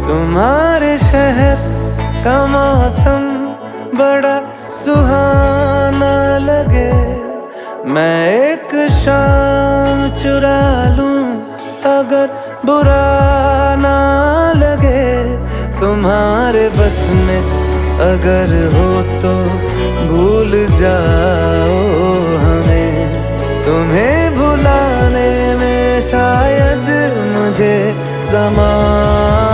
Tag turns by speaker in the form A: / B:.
A: तुम्हारे शहर का मौसम बड़ा सुहाना लगे, मैं एक शाम चुरा लूं अगर बुरा ना लगे। तुम्हारे बस में अगर हो तो भूल जाओ हमें, तुम्हें भुलाने में शायद मुझे ज़माना